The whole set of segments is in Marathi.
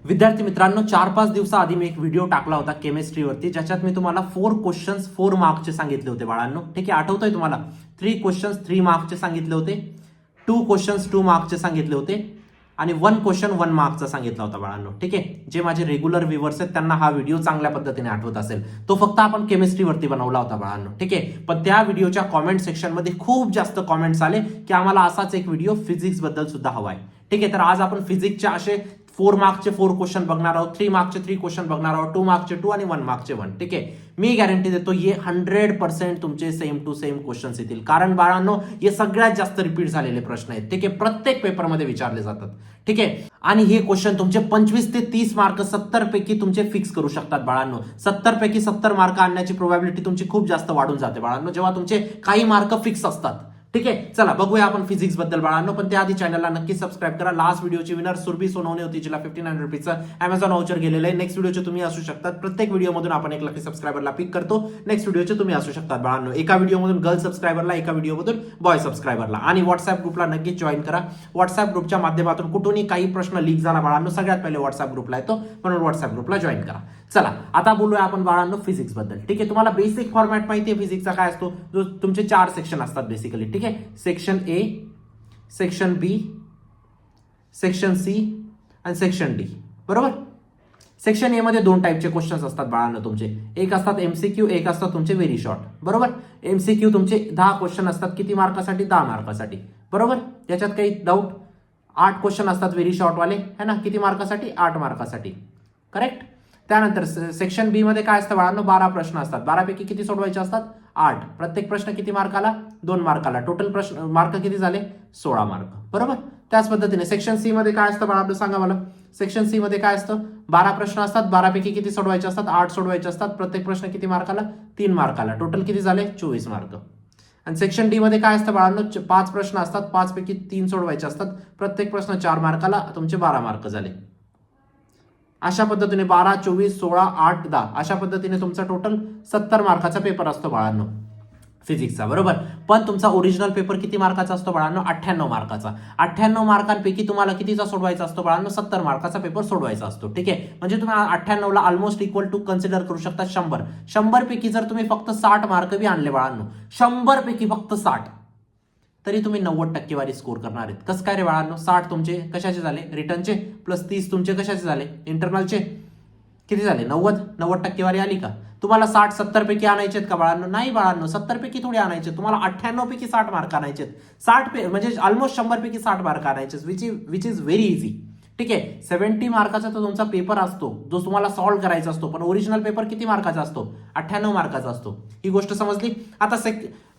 विद्यार्थी मित्रांनो, 4-5 दिवसाआधी मी एक व्हिडिओ टाकला होता केमिस्ट्रीवरती, ज्याच्यात मी तुम्हाला 4 क्वेश्चन्स 4 मार्क्सचे सांगितले होते बाळांनो. ठीक आहे, आठवतंय तुम्हाला? 3 क्वेश्चन्स 3 मार्क्सचे सांगितले होते, 2 क्वेश्चन्स 2 मार्क्सचे सांगितले होते आणि 1 क्वेश्चन 1 मार्क्सचा सांगितला होता बाळांनो. ठीक आहे, जे माझे रेग्युलर व्ह्युअर्स आहेत त्यांना हा व्हिडिओ चांगल्या पद्धतीने आठवत असेल. तो फक्त आपण केमिस्ट्रीवरती बनवला होता बाळांनो. ठीक आहे, पण त्या व्हिडिओच्या कॉमेंट सेक्शनमध्ये खूप जास्त कॉमेंट्स आले की आम्हाला असाच एक व्हिडिओ फिजिक्स बद्दल सुद्धा हवा आहे. ठीक आहे, तर आज आपण फिजिक्सच्या असे 4 मार्क्सचे 4 क्वेश्चन बघणार आहोत, 3 मार्क्सचे 3 क्वेश्चन बघणार आहोत, 2 मार्क्सचे 2 आणि 1 मार्क्सचे 1. ठीक आहे, मी गॅरंटी देतो हे 100% तुमचे सेम टू सेम क्वेश्चन्स येतील, कारण बाळांनो हे सगळ्यात जास्त रिपीट झालेले प्रश्न आहेत. ठीक आहे, प्रत्येक पेपरमध्ये विचारले जातात. ठीक आहे, आणि हे क्वेश्चन तुमचे 25 ते 30 मार्क 70 पैकी तुमचे फिक्स करू शकतात बाळांनो. 70 पैकी 70 मार्क आणण्याची प्रोबॅबिलिटी तुमची खूप जास्त वाढून जाते बाळांनो, जेव्हा तुमचे काही मार्क फिक्स असतात. ठीक आहे, चला बघूया आपण फिजिक्स बद्दल बाळांनो. पण त्याआधी चॅनलला नक्की सबस्क्राईब करा. लास्ट व्हिडिओची विनर सुरभी सोनवणे होती, जिला 1500 रुपीजचं अमेझॉन वाउचर गेलेलं आहे. नेक्स्ट व्हिडिओचे तुम्ही असू शकतात. प्रत्येक व्हिडिओमधून आपण एक लकी सबस्क्रायबरला पिक करतो. नेक्स्ट व्हिडिओचे तुम्ही असू शकतात बाळांनो. एका व्हिडिओमधून गर्ल सबस्क्रायबरला, एका व्हिडिओमधून बॉय सबस्क्रायबरला. आणि व्हॉट्सअप ग्रुपला नक्की जॉईन करा. व्हॉट्सअप ग्रुपच्या माध्यमातून कुठूनही काही प्रश्न लीक झाला बाळांनो, सगळ्यात पहिले व्हॉट्सअप ग्रुपला येतो, म्हणून व्हॉट्सअप ग्रुपला जॉईन करा. चला आता बोलूया आपण बाळांनो फिजिक्स बद्दल. ठीक आहे, तुम्हाला बेसिक फॉर्मॅट माहिती आहे फिजिक्सचा काय असतो, जो तुमचे 4 सेक्शन असतात बेसिकली. ठीक आहे, section A, section B, section C आणि सेक्शन डी. बरोबर. सेक्शन ए मध्ये 2 टाईपचे क्वेश्चन्स असतात बाळांनो तुमचे. एक असतात एमसीक्यू, एक असतात तुमचे व्हेरी शॉर्ट. बरोबर. एमसीक्यू तुमचे 10 क्वेश्चन असतात. किती मार्कासाठी? 10 मार्कासाठी. बरोबर, याच्यात काही डाऊट? 8 क्वेश्चन असतात व्हेरी शॉर्ट वाले, है ना? किती मार्कासाठी? 8 मार्कासाठी. करेक्ट. त्यानंतर सेक्शन बी मध्ये काय असतं बाळांनो? 12 प्रश्न असतात. 12 पैकी किती सोडवायचे असतात? 8. प्रत्येक प्रश्न किती मार्काला? 2 मार्काला. टोटल प्रश्न मार्क किती झाले? 16 मार्क. बरोबर. त्याच पद्धतीने सेक्शन सी मध्ये काय असतं बाळांनो, सांगा मला. सेक्शन सी मध्ये काय असतं? 12 प्रश्न असतात. 12 पैकी किती सोडवायचे असतात? 8 सोडवायचे असतात. प्रत्येक प्रश्न किती मार्काला? 3 मार्काला. टोटल किती झाले? 24 मार्क. आणि सेक्शन डी मध्ये काय असतं बाळांनो? 5 प्रश्न असतात. 5 पैकी 3 सोडवायचे असतात. प्रत्येक प्रश्न 4 मार्काला. तुमचे 12 मार्क झाले. अशा पद्धतीने 12, 24, 16, 8, 10 अशा पद्धतीने तुमचा टोटल 70 मार्काचा पेपर असतो बाळांनो फिजिक्सचा. बरोबर. पण तुमचा ओरिजिनल पेपर किती मार्काचा असतो बाळांनो? 98 मार्काचा. 98 मार्कांपैकी तुम्हाला कितीचा सोडवायचा असतो बाळांनो? 70 मार्काचा पेपर सोडवायचा असतो. ठीक आहे, म्हणजे तुम्ही 98 ला ऑलमोस्ट इक्वल टू कन्सिडर करू शकता 100. 100 पैकी जर तुम्ही फक्त 60 मार्क बी आणले बाळांनो, 100 पैकी फक्त 60, तरी तुम्ही 90 टक्केवारी स्कोर करणार आहेत. कसं काय रे बाळांनो? 60 तुमचे कशाचे झाले? रिटर्नचे, प्लस 30 तुमचे कशाचे झाले? इंटरनलचे. किती झाले? 90 टक्केवारी आली का? तुम्हाला 60-70 पैकी आणायचे आहेत का बाळांनो? नाही बाळांनो, 70 पैकी थोडे आणायचे. तुम्हाला 98 पैकी 60 मार्क आणायचे. 60 म्हणजे ऑलमोस्ट 100 पैकी 60 मार्क आणायचे, विच इज व्हेरी इझी. ठीक आहे, 70 मार्काचा तो तुमचा पेपर असतो, जो तुम्हाला सॉल्व्ह करायचा असतो. पण ओरिजिनल पेपर किती मार्काचा असतो? 98 मार्काचा असतो. ही गोष्ट समजली.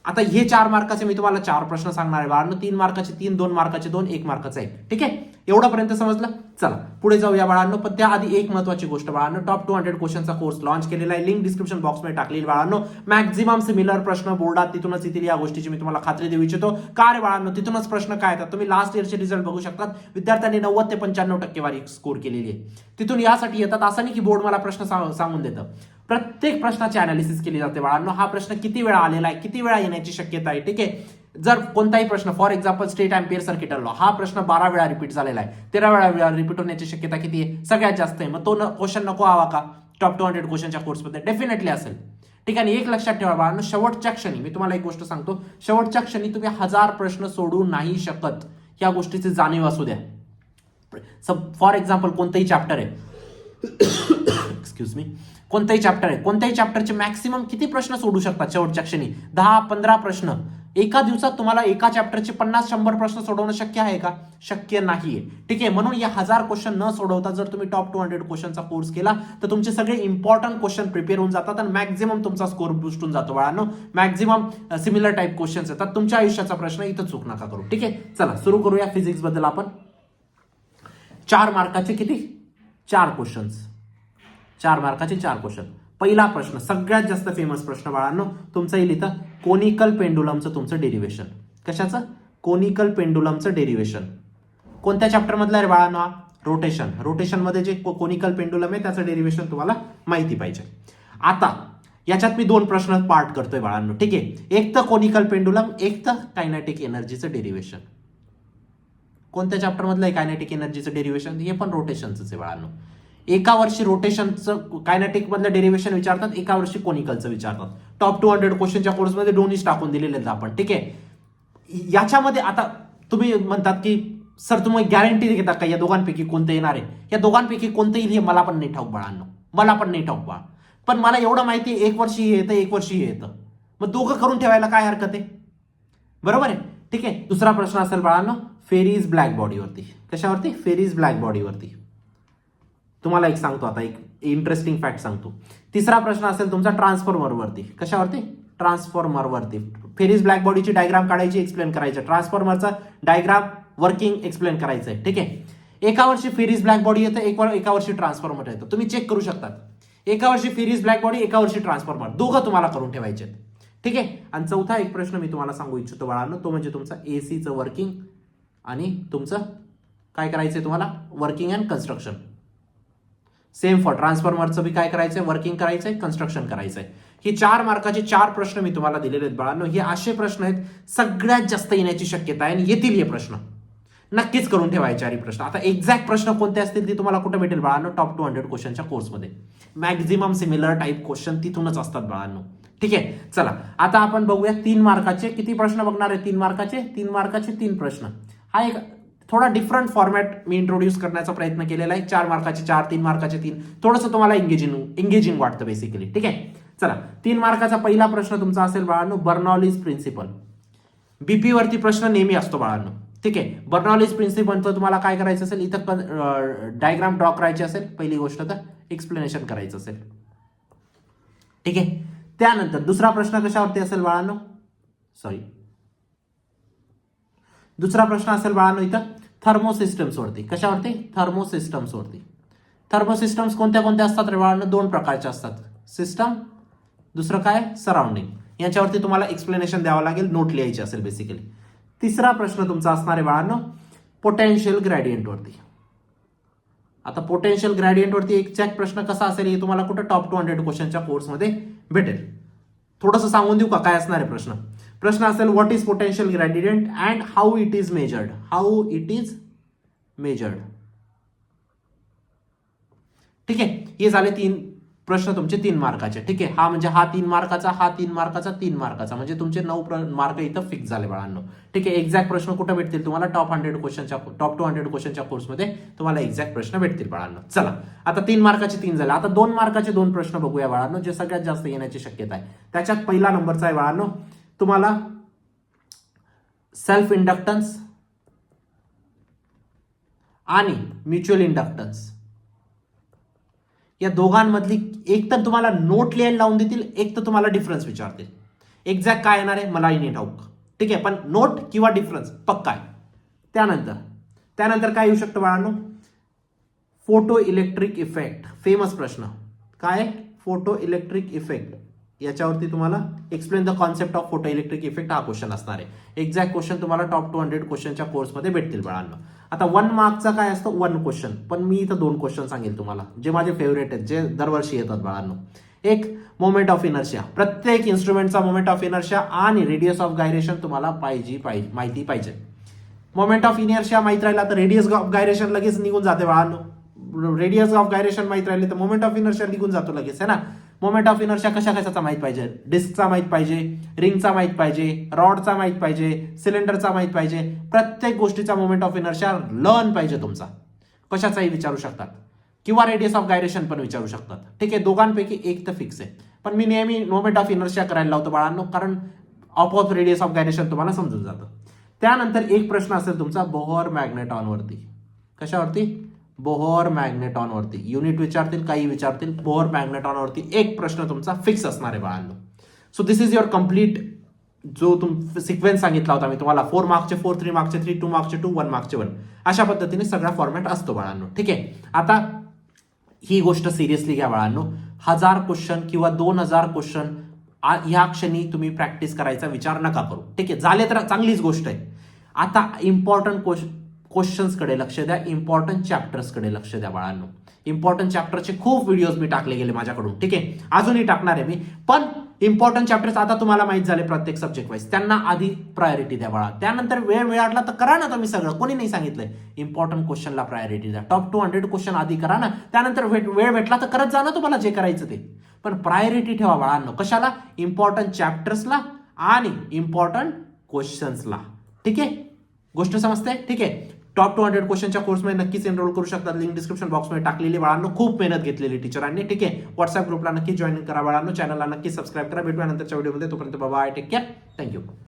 आता हे 4 मार्काचे मी तुम्हाला 4 प्रश्न सांगणार आहे बाळांनो. 3 मार्काचे 3, 2 मार्काचे 2, 1 मार्काचा 1. ठीक आहे, एवढापर्यंत समजलं. चला पुढे जाऊया बाळांनो. पण त्याआधी एक महत्वाची गोष्ट बाळांनो, टॉप 200 क्वेश्चनचा कोर्स लॉन्च केलेला आहे. लिंक डिस्क्रिप्शन बॉक्समध्ये टाकलेली बाळांनो. मॅक्झिमम सिमिलर प्रश्न बोर्डात तिथूनच येतील, या गोष्टीची मी तुम्हाला खात्री देऊ इच्छितो. का रे बाळांनो? तिथूनच प्रश्न काय येतात? तुम्ही लास्ट इयरचे रिझल्ट बघू शकतात. विद्यार्थ्यांनी 90 ते 95 टक्केवारी स्कोर केलेली आहे. तिथून यासाठी येतात. असं नाही की बोर्ड मला प्रश्न सांगून देतं. प्रत्येक प्रश्नाची अनालिसिस केली जाते बाळांनो. हा प्रश्न किती वेळा आलेला आहे, किती वेळा येण्याची शक्यता आहे. ठीक आहे, जर कोणताही प्रश्न, for example state ampere circuital law, हा प्रश्न 12 वेळा रिपीट झालेला आहे, 13 वेळा रिपीट होण्याची शक्यता किती आहे? सगळ्यात जास्त आहे. मग तो क्वेश्चन नको हवा का टॉप 200 क्वेश्चनच्या कोर्समध्ये? डेफिनेटली असेल. ठीक आहे, एक लक्षात ठेवा बाळांनो, शेवटच्या क्षणी मी तुम्हाला एक गोष्ट सांगतो, शेवटच्या क्षणी तुम्ही 1000 प्रश्न सोडू नाही शकत. या गोष्टीची जाणीव असू द्या. फॉर एक्झाम्पल कोणतंही चॅप्टर आहे, एक्सक्यूज मी, कोणताही चॅप्टर आहे, कोणत्याही चॅप्टरचे मॅक्सिमम किती प्रश्न सोडू शकतात शेवटच्या क्षणी? 10-15 प्रश्न. एका दिवसात तुम्हाला एका चॅप्टरचे 50-100 प्रश्न सोडवणं शक्य आहे का? शक्य नाहीये. ठीक आहे, म्हणून या 1000 क्वेश्चन न सोडवता जर तुम्ही टॉप 200 क्वेश्चनचा कोर्स केला तर तुमचे सगळे इम्पॉर्टंट क्वेश्चन प्रिपेअर होऊन जातात आणि मॅक्झिमम तुमचा स्कोर बूस्ट होऊन जातो बाळांनो. मॅक्झिमम सिमिलर टाईप क्वेश्चन्स येतात. तुमच्या आयुष्याचा प्रश्न इथं चूक नका करू. ठीक आहे, चला सुरू करूया फिजिक्स बद्दल. आपण 4 मार्काचे किती? 4 क्वेश्चन्स. 4 मार्काचे 4 क्वेश्चन. पहिला प्रश्न, सगळ्यात जास्त फेमस प्रश्न बाळांनो तुमचं येईल इथं. कोनिकल पेंडुलमचं तुमचं डेरिव्हेशन. कशाचं? कोनिकल पेंडुलमचं डेरिव्हेशन. कोणत्या चॅप्टर मधलं आहे बाळांनो? रोटेशन. रोटेशन मध्ये जे कोनिकल पेंडुलम आहे त्याचं डेरिव्हेशन तुम्हाला माहिती पाहिजे. आता याच्यात मी 2 प्रश्न पार्ट करतोय बाळांनो. ठीक आहे, एक तर कोनिकल पेंडुलम, एक तर कायनेटिक एनर्जीचं डेरिव्हेशन. कोणत्या चॅप्टर मधलं आहे कायनेटिक एनर्जीचं डेरिव्हेशन? हे पण रोटेशनचं आहे बाळांनो. एका वर्षी रोटेशनचं कायनेटिक मधलं डेरिव्हेशन विचारतात, एका वर्षी कोनिकलचं विचारतात. टॉप 200 क्वेश्चनच्या कोर्समध्ये दोन्हीच टाकून दिलेले आहेत आपण. ठीक आहे, याच्यामध्ये आता तुम्ही म्हणतात की सर तुम्ही गॅरंटी घेता का या दोघांपैकी कोणतं येणार आहे? या दोघांपैकी कोणतं येईल हे मला पण नाही ठाऊक बाळांनो, मला पण नाही ठाऊक बाळ. पण मला एवढं माहिती आहे एक वर्षी हे येतं, एक वर्षी हे येतं. मग दोघं करून ठेवायला काय हरकत आहे? बरोबर आहे. ठीक आहे, दुसरा प्रश्न असेल बाळांनो फेरीज ब्लॅक बॉडीवरती. कशावरती? फेरीज ब्लॅक बॉडीवरती. तुम्हाला एक सांगतो आता, एक इंटरेस्टिंग फॅक्ट सांगतो. तिसरा प्रश्न असेल तुमचा ट्रान्सफॉर्मरवरती. कशावरती? ट्रान्सफॉर्मरवरती. फेरीज ब्लॅक बॉडीची डायग्राम काढायची, एक्सप्लेन करायचं. ट्रान्सफॉर्मरचा डायग्राम वर्किंग एक्सप्लेन करायचं आहे. ठीक आहे, एका वर्षी फेरीज ब्लॅक बॉडी येतं, एका वर्षी ट्रान्सफॉर्मर येतं. तुम्ही चेक करू शकता, एका वर्षी फेरीज ब्लॅक बॉडी, एका वर्षी ट्रान्सफॉर्मर, दोघं तुम्हाला करून ठेवायचे. ठीक आहे, आणि चौथा एक प्रश्न मी तुम्हाला सांगू इच्छितो बाळांनो, तो म्हणजे तुमचा एसीचं वर्किंग आणि तुमचं काय करायचंय तुम्हाला? Working and construction. Same for ट्रान्सफॉर्मरचं बी काय करायचंय? वर्किंग करायचंय, कन्स्ट्रक्शन करायचंय. हे 4 मार्काचे 4 प्रश्न मी तुम्हाला दिलेले आहेत बाळांनो. हे असे प्रश्न आहेत सगळ्यात जास्त येण्याची शक्यता आहे आणि येतील हे प्रश्न. नक्कीच करून ठेवायचे आणि प्रश्न. आता एक्झॅक्ट प्रश्न कोणते असतील ते तुम्हाला कुठे भेटेल बाळांनो? टॉप 200 क्वेश्चनच्या कोर्समध्ये. मॅक्झिमम सिमिलर टाईप क्वेश्चन तिथूनच असतात बाळांनो. ठीक आहे, चला आता आपण बघूया 3 मार्काचे किती प्रश्न बघणार आहे. 3 मार्काचे 3 प्रश्न. हा एक थोडा डिफरंट फॉर्मॅट मी इंट्रोड्यूस करण्याचा प्रयत्न केलेला आहे. 4 मार्काचे 4, 3 मार्काचे 3. थोडंसं तुम्हाला एंगेजिंग वाटतं बेसिकली. ठीक आहे, चला 3 मार्काचा पहिला प्रश्न तुमचा असेल बाळांनो बर्नॉलीज प्रिन्सिपल. बीपी वरती प्रश्न नेहमी असतो बाळांनो. ठीक आहे, बर्नॉलीज प्रिन्सिपलचं तुम्हाला काय करायचं असेल? इथं डायग्राम ड्रॉ करायची असेल पहिली गोष्ट, तर एक्सप्लेनेशन करायचं असेल. ठीक आहे, त्यानंतर दुसरा प्रश्न कशावरती असेल बाळांनो? दुसरा प्रश्न असेल बाळांनो इथं थर्मोसिस्टम्स वरती. कशावरती? थर्मोसिस्टम्स वरती. थर्मोसिस्टम्स कोणत्या कोणत्या असतात रे बाळांनो? 2 प्रकारच्या असतात. सिस्टम, दुसरं काय? सराउंडिंग. याच्यावरती तुम्हाला एक्सप्लेनेशन द्यावं लागेल, नोट लिहायची असेल बेसिकली. तिसरा प्रश्न तुमचा असणार आहे बाळांनो पोटेन्शियल ग्रेडियंट वरती. आता पोटेन्शियल ग्रेडियंट वरती एक्झॅक्ट प्रश्न कसा असेल हे तुम्हाला कुठं टॉप 200 क्वेश्चनच्या कोर्समध्ये भेटेल. थोडंसं सांगून देऊ का काय असणार आहे प्रश्न? प्रश्न असेल what is potential gradient and how it is measured. ठीक आहे, हे झाले 3 प्रश्न तुमचे 3 मार्काचे. ठीक आहे, हा म्हणजे हा 3 मार्काचा, हा 3 मार्काचा, 3 मार्काचा, म्हणजे तुमचे 9 मार्क इथं फिक्स झाले बाळांनो. ठीक आहे, एक्झॅक्ट प्रश्न कुठे भेटतील तुम्हाला? टॉप 200 क्वेश्चनच्या कोर्समध्ये तुम्हाला एक्झॅक्ट प्रश्न भेटतील बाळांनो. चला आता 3 मार्काचे 3 झाले. आता 2 मार्काचे 2 प्रश्न बघूया बाळांनो, जे सगळ्यात जास्त येण्याची शक्यता आहे. त्याच्यात पहिला नंबरचा आहे बाळांनो तुम्हाला सेल्फ इंडक्टन्स आणि म्युच्युअल इंडक्टन्स. या दोघांमधली एक तर तुम्हाला नोट लिहायला लावून देतील, एक तर तुम्हाला डिफरन्स विचारतील. एक्झॅक्ट काय येणार आहे मला नाही ठाऊक. ठीक आहे, पण नोट किंवा डिफरन्स पक्का आहे. त्यानंतर काय येऊ शकतं बाळांनो? Photo electric effect. फेमस प्रश्न काय? Photo electric effect. याच्यावरती तुम्हाला explain the concept of photo electric effect हा क्वेश्चन असणार आहे. एक्झॅक्ट क्वेश्चन तुम्हाला टॉप 200 क्वेश्चनच्या कोर्समध्ये भेटतील बाळांनो. आता 1 मार्कचा काय असतो? 1 क्वेश्चन. पण मी इथं 2 क्वेश्चन सांगेल तुम्हाला, जे माझे फेवरेट आहेत, जे दरवर्षी येतात बाळांनो. एक मोमेंट ऑफ इनर्शिया. प्रत्येक इन्स्ट्रुमेंटचा मोमेंट ऑफ इनर्शिया आणि रेडियस ऑफ गायरेशन तुम्हाला माहिती पाहिजे. मोमेंट ऑफ इनर्शिया माहित राहिला तर रेडियस ऑफ गायरेशन लगेच निघून जाते बाळांनो. रेडियस ऑफ गायरेशन माहित राहिले तर मोमेंट ऑफ इनर्शिया निघून जातो लगेच, है ना. मोमेंट ऑफ इनर्शिया कशाचा माहित पाहिजे? डिस्कचा माहित पाहिजे, रिंगचा माहित पाहिजे, रॉडचा माहित पाहिजे, सिलेंडरचा माहित पाहिजे. प्रत्येक गोष्टीचा मोमेंट ऑफ इनर्शिया लर्न पाहिजे तुमचा. कशाचाही विचारू शकतात किंवा रेडियस ऑफ गायरेशन पण विचारू शकतात. ठीक आहे, दोघांपैकी एक तर फिक्स आहे. पण मी नेहमी मोमेंट ऑफ इनर्शिया करायला लावतो बाळांनो, कारण ऑफ रेडियस ऑफ गायरेशन तुम्हाला समजून जातं. त्यानंतर एक प्रश्न असेल तुमचा बोहर मॅग्नेटॉनवरती. कशावरती? बोहर मॅग्नेटॉनवरती. युनिट विचारतील, काही विचारतील. बोहर मॅग्नेटॉनवरती एक प्रश्न तुमचा फिक्स असणार आहे बाळांनो. So this is your complete जो सिक्वेन्स सांगितला होता मी तुम्हाला. 4 मार्कचे 4, 3 मार्कचे 3, 2 मार्कचे 2, 1 मार्कचे 1. अशा पद्धतीने सगळा फॉर्मॅट असतो बाळांनो. ठीक आहे, आता ही गोष्ट सिरियसली घ्या बाळांनो. 1000 क्वेश्चन किंवा 2000 क्वेश्चन ह्या क्षणी तुम्ही प्रॅक्टिस करायचा विचार नका करू. ठीक आहे, झाले तर चांगलीच गोष्ट आहे. आता इम्पॉर्टंट क्वेश्चन्सकडे लक्ष द्या, इम्पॉर्टंट चॅप्टर्सकडे लक्ष द्या बाळांनो. इम्पॉर्टंट चॅप्टरचे खूप व्हिडिओज मी टाकले गेले माझ्याकडून, ठीक आहे, अजूनही टाकणार आहे मी. पण इम्पॉर्टंट चॅप्टर्स आता तुम्हाला माहित झाले प्रत्येक सब्जेक्ट वाईज, त्यांना आधी प्रायोरिटी द्या बाळा. त्यानंतर वेळ मिळाला तर करा ना तुम्ही सगळं, कोणी नाही सांगितलंय. इम्पॉर्टंट क्वेश्चनला प्रायोरिटी द्या. टॉप 200 क्वेश्चन आधी करा ना, त्यानंतर वेळ भेटला तर करत जा ना तुम्हाला जे करायचं ते. पण प्रायोरिटी ठेवा बाळांनो. कशाला? इम्पॉर्टंट चॅप्टर्सला आणि इम्पॉर्टंट क्वेश्चन्सला. ठीक आहे, गोष्ट समजते? ठीक आहे. टॉप 200 क्वेश्चनच्या कोर्समध्ये नक्कीच एनरोल करू शकतात. लिंक डिस्क्रिप्शन बॉक्समध्ये टाकलेली बाळांनो. खूप मेहनत घेतलेली टीचरांनी. ठीक आहे, व्हॉट्सअप ग्रुपला नक्की जॉईन करा बाळांनो. चॅनलला नक्की सबस्क्राईब करा. भेटूया नंतरच्या व्हिडिओमध्ये. तोपर्यंत बाय, टेक केअर, थँक्यू.